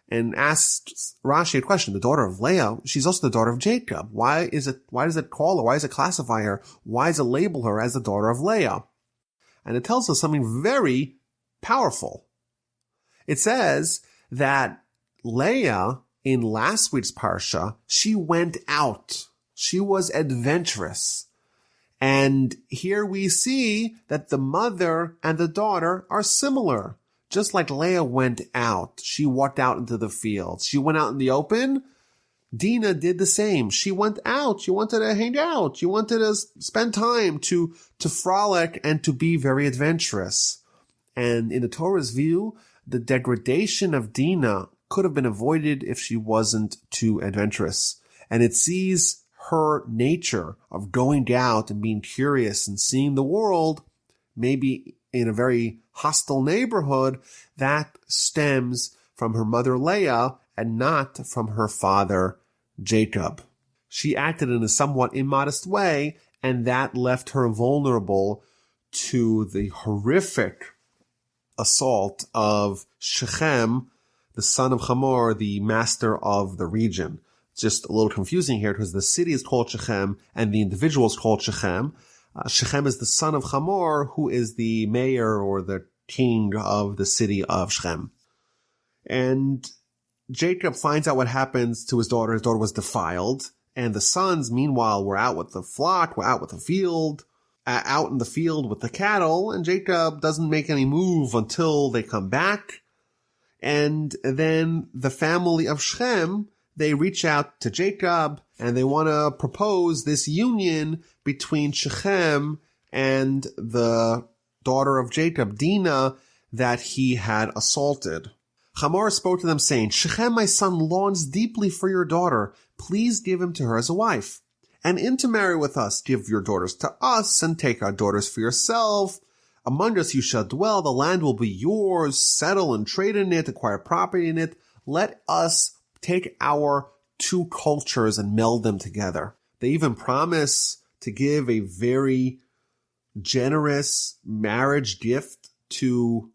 [SPEAKER 1] And asks Rashi a question. The daughter of Leah, she's also the daughter of Jacob. Why does it call her? Why does it classify her? Why does it label her as the daughter of Leah? And it tells us something very powerful. It says that Leah, in last week's Parsha, she went out. She was adventurous. And here we see that the mother and the daughter are similar. Just like Leah went out, she walked out into the fields. She went out in the open. Dinah did the same. She went out. She wanted to hang out. She wanted to spend time to frolic and to be very adventurous. And in the Torah's view, the degradation of Dinah could have been avoided if she wasn't too adventurous. And it sees her nature of going out and being curious and seeing the world, maybe in a very hostile neighborhood, that stems from her mother Leah and not from her father Jacob. She acted in a somewhat immodest way, and that left her vulnerable to the horrific assault of Shechem, the son of Hamor, the master of the region. It's just a little confusing here because the city is called Shechem and the individual is called Shechem. Shechem is the son of Hamor, who is the mayor or the king of the city of Shechem. And Jacob finds out what happens to his daughter. His daughter was defiled. And the sons, meanwhile, were out with the flock, were out with the field, out in the field with the cattle. And Jacob doesn't make any move until they come back. And then the family of Shechem, they reach out to Jacob and they want to propose this union between Shechem and the daughter of Jacob, Dinah, that he had assaulted. Hamor spoke to them saying, Shechem, my son, longs deeply for your daughter. Please give him to her as a wife. And intermarry with us. Give your daughters to us and take our daughters for yourself. Among us you shall dwell. The land will be yours. Settle and trade in it. Acquire property in it. Let us take our two cultures and meld them together. They even promise to give a very generous marriage gift to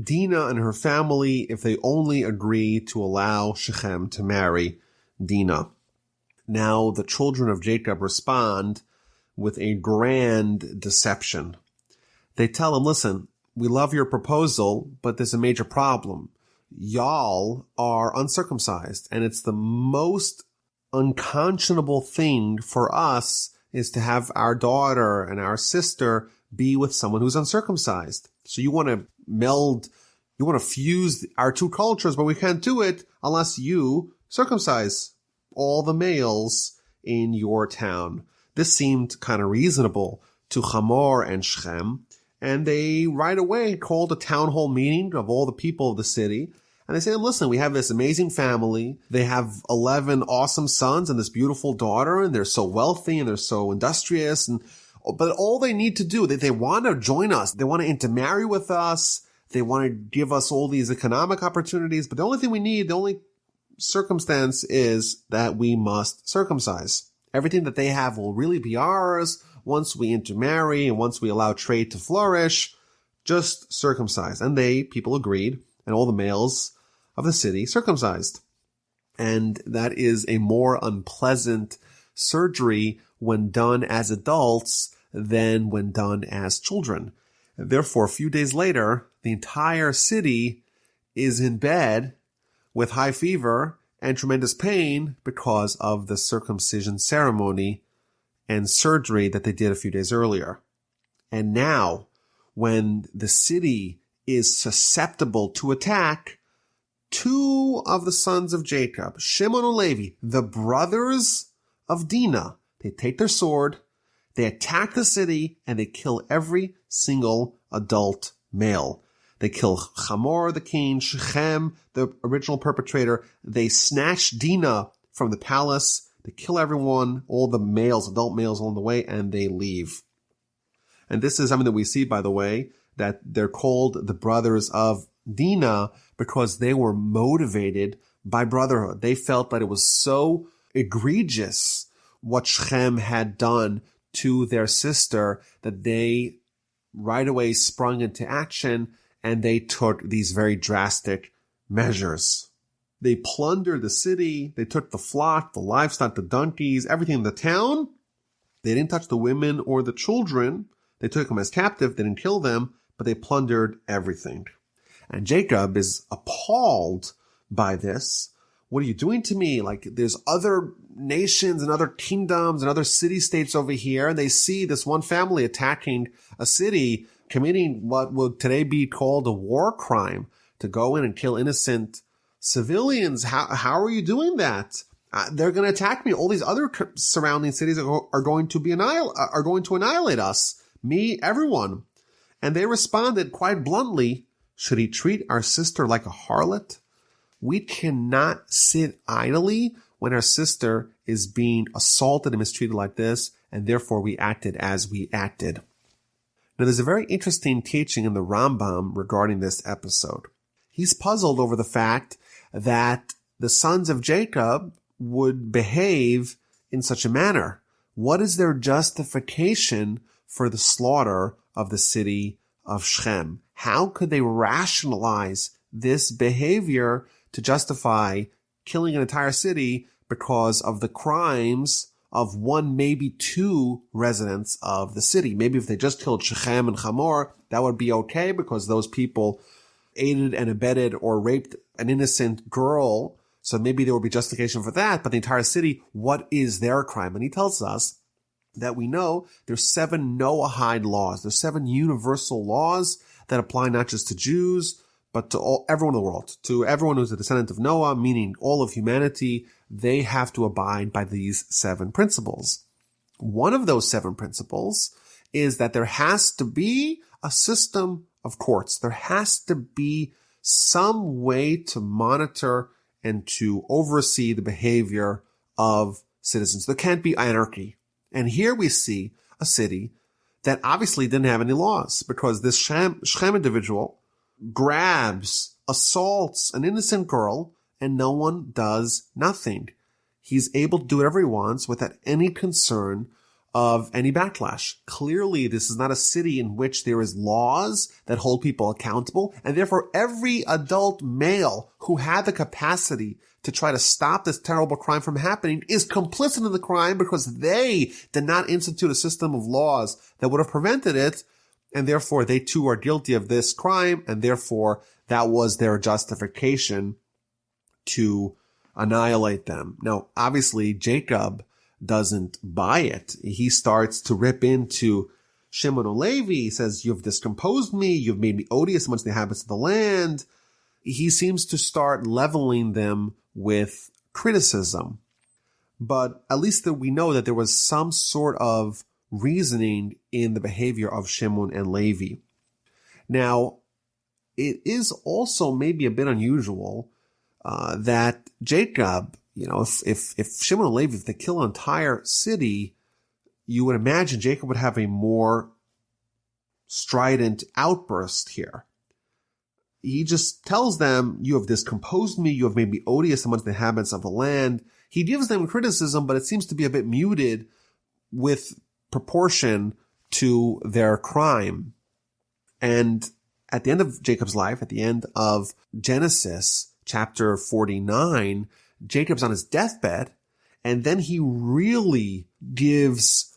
[SPEAKER 1] Dinah and her family if they only agree to allow Shechem to marry Dinah. Now the children of Jacob respond with a grand deception. They tell him, listen, we love your proposal, but there's a major problem. Y'all are uncircumcised, and it's the most unconscionable thing for us is to have our daughter and our sister be with someone who's uncircumcised. So you want to meld, you want to fuse our two cultures, but we can't do it unless you circumcise all the males in your town. This seemed kind of reasonable to Hamor and Shechem, and they right away called a town hall meeting of all the people of the city. And they say, listen, we have this amazing family. They have 11 awesome sons and this beautiful daughter, and they're so wealthy and they're so industrious. But all they need to do, they want to join us. They want to intermarry with us. They want to give us all these economic opportunities. But the only thing we need, the only circumstance is that we must circumcise. Everything that they have will really be ours once we intermarry and once we allow trade to flourish. Just circumcise. And people agreed, and all the males of the city circumcised. And that is a more unpleasant surgery when done as adults than when done as children. Therefore, a few days later, the entire city is in bed with high fever and tremendous pain because of the circumcision ceremony and surgery that they did a few days earlier. And now, when the city is susceptible to attack, two of the sons of Jacob, Shimon and Levi, the brothers of Dinah, they take their sword, they attack the city, and they kill every single adult male. They kill Hamor, the king, Shechem, the original perpetrator. They snatch Dinah from the palace. They kill everyone, all the males, adult males along the way, and they leave. And this is something that we see, by the way, that they're called the brothers of Dinah because they were motivated by brotherhood. They felt that it was so egregious what Shechem had done to their sister that they right away sprung into action and they took these very drastic measures. They plundered the city. They took the flock, the livestock, the donkeys, everything in the town. They didn't touch the women or the children. They took them as captive. They didn't kill them, but they plundered everything. And Jacob is appalled by this. What are you doing to me? Like, there's other nations and other kingdoms and other city-states over here, and they see this one family attacking a city, committing what would today be called a war crime, to go in and kill innocent civilians. How are you doing that? They're going to attack me. All these other surrounding cities are going to annihilate us, me, everyone. And they responded quite bluntly, should he treat our sister like a harlot? We cannot sit idly when our sister is being assaulted and mistreated like this, and therefore we acted as we acted. Now, there's a very interesting teaching in the Rambam regarding this episode. He's puzzled over the fact that the sons of Jacob would behave in such a manner. What is their justification for the slaughter of the city of Shechem? How could they rationalize this behavior to justify killing an entire city because of the crimes of one, maybe two residents of the city? Maybe if they just killed Shechem and Hamor, that would be okay because those people aided and abetted or raped an innocent girl. So maybe there would be justification for that. But the entire city, what is their crime? And he tells us that we know there's 7 Noahide laws. There's 7 universal laws that apply not just to Jews, but to everyone in the world, to everyone who's a descendant of Noah, meaning all of humanity. They have to abide by these 7 principles. One of those 7 principles is that there has to be a system of courts. There has to be some way to monitor and to oversee the behavior of citizens. There can't be anarchy. And here we see a city that obviously didn't have any laws because this Shechem individual grabs, assaults an innocent girl, and no one does nothing. He's able to do whatever he wants without any concern of any backlash. Clearly, this is not a city in which there is laws that hold people accountable, and therefore every adult male who had the capacity to try to stop this terrible crime from happening is complicit in the crime because they did not institute a system of laws that would have prevented it, and therefore they too are guilty of this crime, and therefore that was their justification to annihilate them. Now, obviously, Jacob doesn't buy it. He starts to rip into Shimon and Levi. He says, you've discomposed me. You've made me odious amongst the inhabitants of the land. He seems to start leveling them with criticism. But at least that we know that there was some sort of reasoning in the behavior of Shimon and Levi. Now, it is also maybe a bit unusual that Jacob, if Shimon and Levi, if they kill an entire city, you would imagine Jacob would have a more strident outburst here. He just tells them, you have discomposed me, you have made me odious amongst the inhabitants of the land. He gives them criticism, but it seems to be a bit muted with proportion to their crime. And at the end of Jacob's life, at the end of Genesis chapter 49, Jacob's on his deathbed, and then he really gives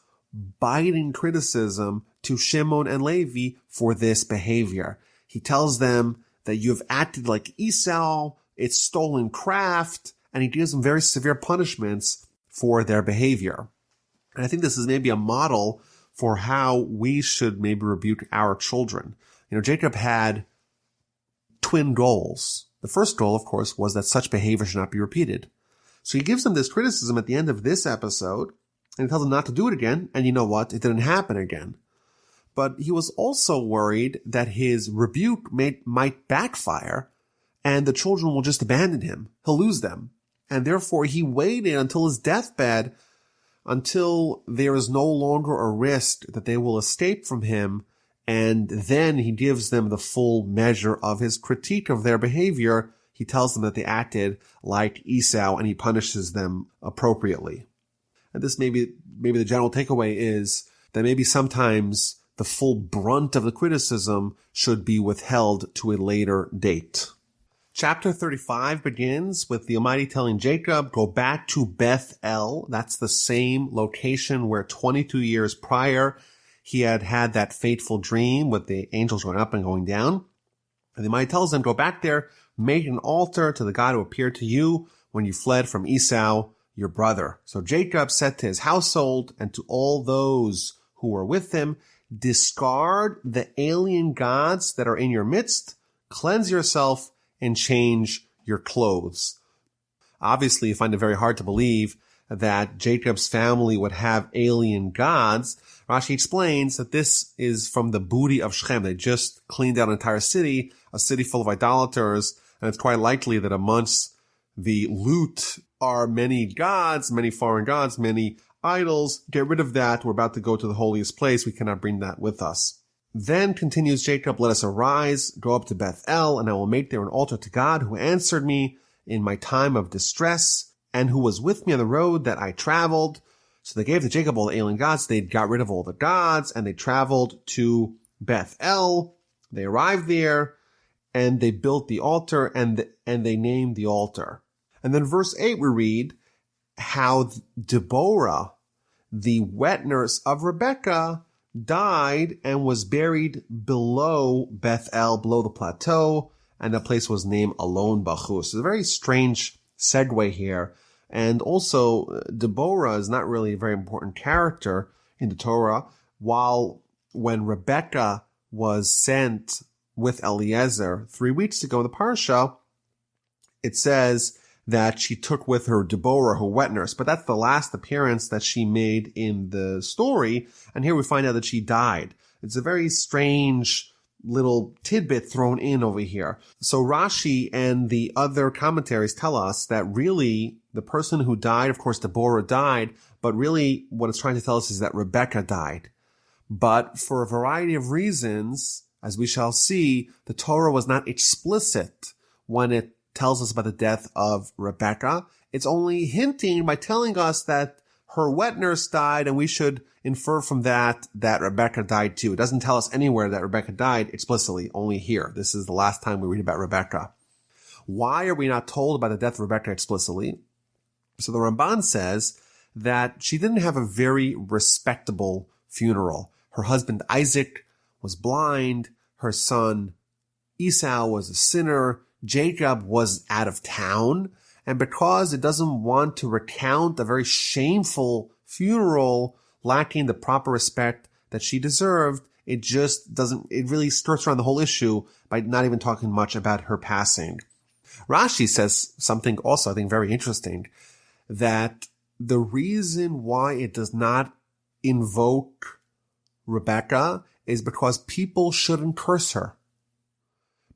[SPEAKER 1] biting criticism to Shimon and Levi for this behavior. He tells them that you have acted like Esau, it's stolen craft, and he gives them very severe punishments for their behavior. And I think this is maybe a model for how we should maybe rebuke our children. Jacob had twin goals. The first goal, of course, was that such behavior should not be repeated. So he gives them this criticism at the end of this episode, and he tells them not to do it again, and you know what? It didn't happen again. But he was also worried that his rebuke might backfire, and the children will just abandon him. He'll lose them. And therefore, he waited until his deathbed, until there is no longer a risk that they will escape from him And then he gives them the full measure of his critique of their behavior. He tells them that they acted like Esau, and he punishes them appropriately. And this maybe the general takeaway is that maybe sometimes the full brunt of the criticism should be withheld to a later date. Chapter 35 begins with the Almighty telling Jacob, go back to Beth El. That's the same location where 22 years prior he had that fateful dream with the angels going up and going down. And the Almighty tells him, go back there, make an altar to the God who appeared to you when you fled from Esau, your brother. So Jacob said to his household and to all those who were with him, discard the alien gods that are in your midst, cleanse yourself, and change your clothes. Obviously, you find it very hard to believe that Jacob's family would have alien gods. Rashi explains that this is from the booty of Shechem. They just cleaned out an entire city, a city full of idolaters, and it's quite likely that amongst the loot are many gods, many foreign gods, many idols. Get rid of that. We're about to go to the holiest place. We cannot bring that with us. Then continues Jacob, let us arise, go up to Beth El, and I will make there an altar to God who answered me in my time of distress and who was with me on the road that I traveled. So they gave to Jacob all the alien gods. They got rid of all the gods and they traveled to Beth El. They arrived there and they built the altar and they named the altar. And then verse 8 we read how Deborah, the wet nurse of Rebekah, died and was buried below Beth El, below the plateau, and the place was named Alon Bachus. It's a very strange segue here. And also, Deborah is not really a very important character in the Torah, while when Rebekah was sent with Eliezer 3 weeks ago in the Parsha, it says that she took with her Deborah, her wet nurse, but that's the last appearance that she made in the story, and here we find out that she died. It's a very strange little tidbit thrown in over here. So Rashi and the other commentaries tell us that really the person who died, of course Deborah died, but really what it's trying to tell us is that Rebekah died. But for a variety of reasons, as we shall see, the Torah was not explicit when it tells us about the death of Rebekah. It's only hinting by telling us that her wet nurse died, and we should infer from that Rebekah died too. It doesn't tell us anywhere that Rebekah died explicitly, only here. This is the last time we read about Rebekah. Why are we not told about the death of Rebekah explicitly? So the Ramban says that she didn't have a very respectable funeral. Her husband Isaac was blind. Her son Esau was a sinner. Jacob was out of town, and because it doesn't want to recount a very shameful funeral lacking the proper respect that she deserved, it really skirts around the whole issue by not even talking much about her passing. Rashi says something also, I think, very interesting, that the reason why it does not invoke Rebekah is because people shouldn't curse her.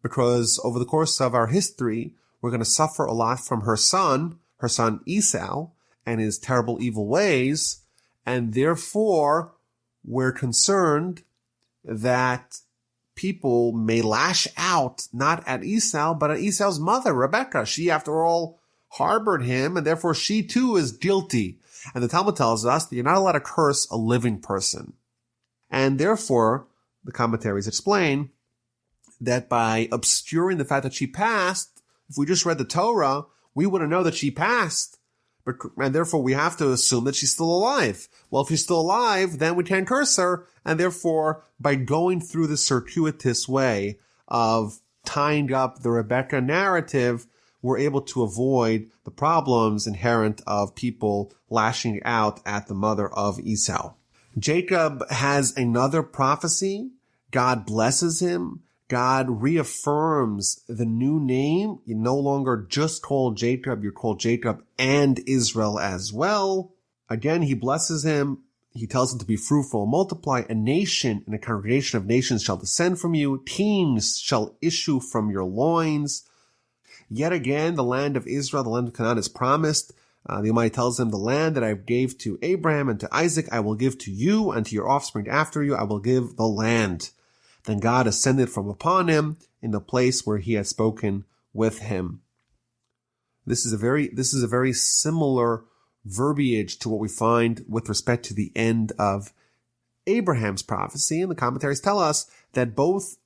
[SPEAKER 1] Because over the course of our history, we're going to suffer a lot from her son Esau, and his terrible evil ways, and therefore we're concerned that people may lash out not at Esau, but at Esau's mother, Rebekah. She, after all, harbored him, and therefore she too is guilty. And the Talmud tells us that you're not allowed to curse a living person. And therefore, the commentaries explain that by obscuring the fact that she passed, if we just read the Torah, we wouldn't know that she passed. And therefore we have to assume that she's still alive. Well, if she's still alive, then we can't curse her. And therefore, by going through the circuitous way of tying up the Rebekah narrative, we're able to avoid the problems inherent of people lashing out at the mother of Esau. Jacob has another prophecy. God blesses him. God reaffirms the new name. You're no longer just called Jacob, you're called Jacob and Israel as well. Again, he blesses him. He tells him to be fruitful and multiply. A nation and a congregation of nations shall descend from you. Kings shall issue from your loins. Yet again, the land of Israel, the land of Canaan is promised. The Almighty tells him, the land that I gave to Abraham and to Isaac, I will give to you, and to your offspring after you, I will give the land. Then God ascended from upon him in the place where he had spoken with him. This is a very similar verbiage to what we find with respect to the end of Abraham's prophecy. And the commentaries tell us that both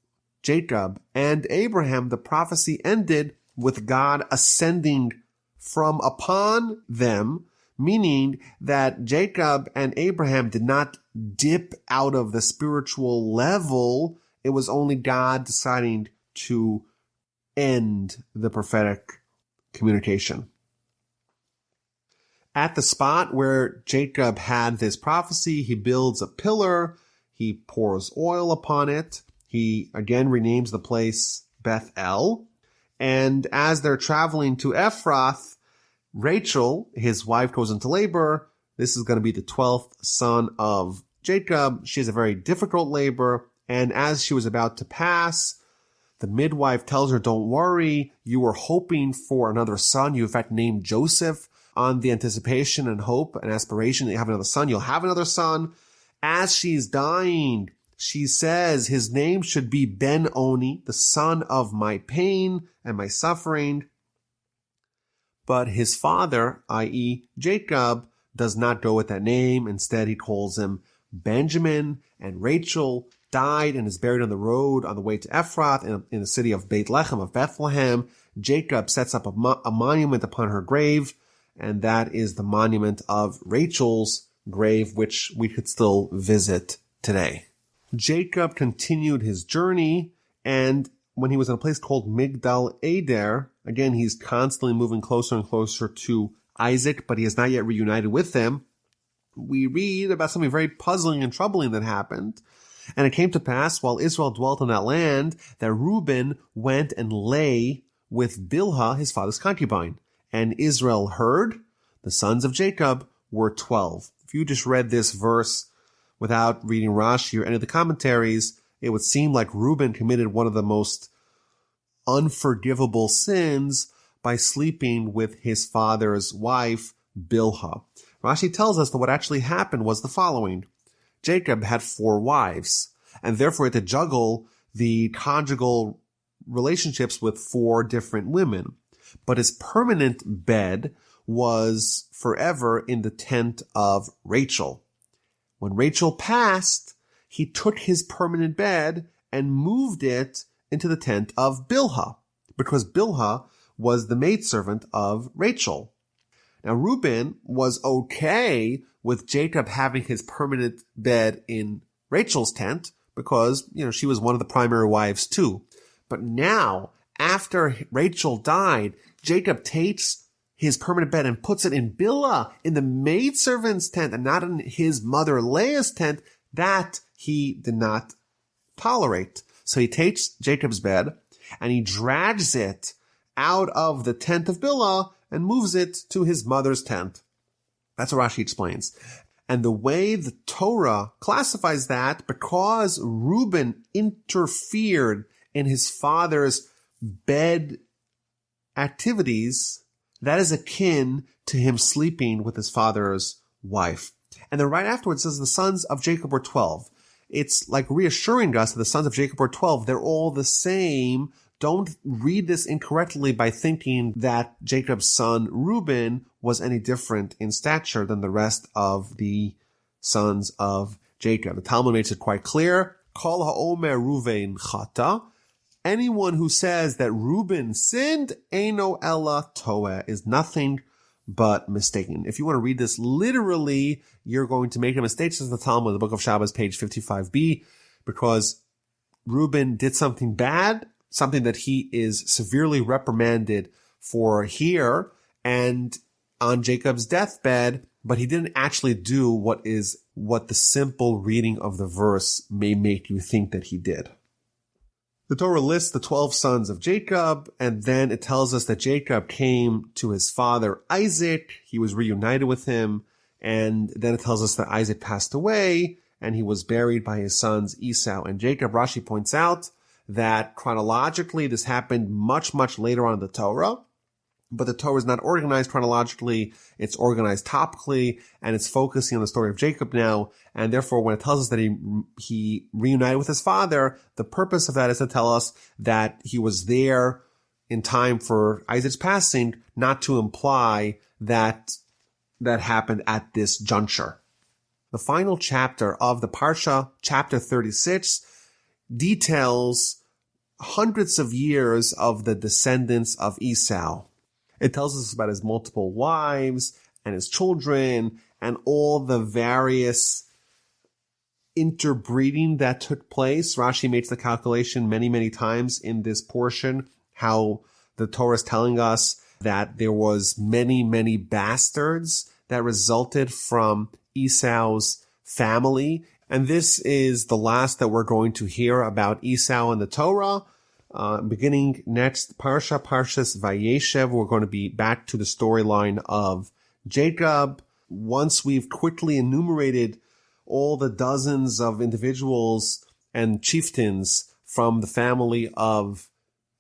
[SPEAKER 1] Jacob and Abraham, the prophecy ended with God ascending from upon them, meaning that Jacob and Abraham did not dip out of the spiritual level. It was only God deciding to end the prophetic communication. At the spot where Jacob had this prophecy, he builds a pillar, he pours oil upon it, he again renames the place Bethel, and as they're traveling to Ephrath, Rachel, his wife, goes into labor. This is going to be the 12th son of Jacob. She has a very difficult labor, and as she was about to pass, the midwife tells her, don't worry, you were hoping for another son. You in fact named Joseph on the anticipation and hope and aspiration that you have another son. You'll have another son. As she's dying, she says his name should be Ben-Oni, the son of my pain and my suffering. But his father, i.e. Jacob, does not go with that name. Instead, he calls him Benjamin, and Rachel died and is buried on the road on the way to Ephrath in the city of Bethlehem of Bethlehem. Jacob sets up a monument upon her grave, and that is the monument of Rachel's grave, which we could still visit today. Jacob continued his journey, and when he was in a place called Migdal Eder, again, he's constantly moving closer and closer to Isaac, but he is not yet reunited with them. We read about something very puzzling and troubling that happened. And it came to pass, while Israel dwelt in that land, that Reuben went and lay with Bilhah, his father's concubine. And Israel heard. The sons of Jacob were 12. If you just read this verse without reading Rashi or any of the commentaries, it would seem like Reuben committed one of the most unforgivable sins by sleeping with his father's wife, Bilhah. Rashi tells us that what actually happened was the following. Jacob had 4 wives, and therefore had to juggle the conjugal relationships with 4 different women. But his permanent bed was forever in the tent of Rachel. When Rachel passed, he took his permanent bed and moved it into the tent of Bilhah, because Bilhah was the maidservant of Rachel. Now, Reuben was okay with Jacob having his permanent bed in Rachel's tent because, she was one of the primary wives too. But now, after Rachel died, Jacob takes his permanent bed and puts it in Bilhah, in the maidservant's tent, and not in his mother Leah's tent. That he did not tolerate. So he takes Jacob's bed and he drags it out of the tent of Bilhah and moves it to his mother's tent. That's what Rashi explains. And the way the Torah classifies that, because Reuben interfered in his father's bed activities, that is akin to him sleeping with his father's wife. And then right afterwards it says the sons of Jacob were 12. It's like reassuring us that the sons of Jacob were 12. They're all the same. Don't read this incorrectly by thinking that Jacob's son Reuben was any different in stature than the rest of the sons of Jacob. The Talmud makes it quite clear. Kol ha'omer Ruvain chata. Anyone who says that Reuben sinned, eino ella toeh, is nothing but mistaken. If you want to read this literally, you're going to make a mistake, says the Talmud, the book of Shabbos, page 55b, because Reuben did something bad, something that he is severely reprimanded for here and on Jacob's deathbed, but he didn't actually do what the simple reading of the verse may make you think that he did. The Torah lists the 12 sons of Jacob, and then it tells us that Jacob came to his father Isaac. He was reunited with him, and then it tells us that Isaac passed away, and he was buried by his sons Esau and Jacob. Rashi points out that chronologically this happened much, much later on in the Torah. But the Torah is not organized chronologically. It's organized topically, and it's focusing on the story of Jacob now. And therefore, when it tells us that he reunited with his father, the purpose of that is to tell us that he was there in time for Isaac's passing, not to imply that that happened at this juncture. The final chapter of the Parsha, chapter 36, details hundreds of years of the descendants of Esau. It tells us about his multiple wives and his children and all the various interbreeding that took place. Rashi makes the calculation many, many times in this portion, how the Torah is telling us that there was many, many bastards that resulted from Esau's family. And this is the last that we're going to hear about Esau in the Torah. Beginning next Parsha, Parshas Vayishlach, we're going to be back to the storyline of Jacob. Once we've quickly enumerated all the dozens of individuals and chieftains from the family of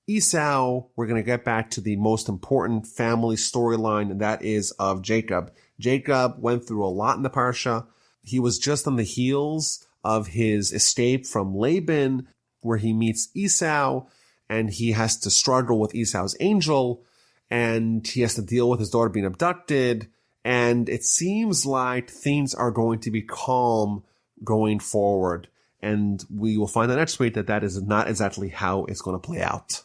[SPEAKER 1] Esau, we're going to get back to the most important family storyline, and that is of Jacob. Jacob went through a lot in the Parsha. He was just on the heels of his escape from Laban, where he meets Esau, and he has to struggle with Esau's angel, and he has to deal with his daughter being abducted, and it seems like things are going to be calm going forward. And we will find out next week that that is not exactly how it's going to play out.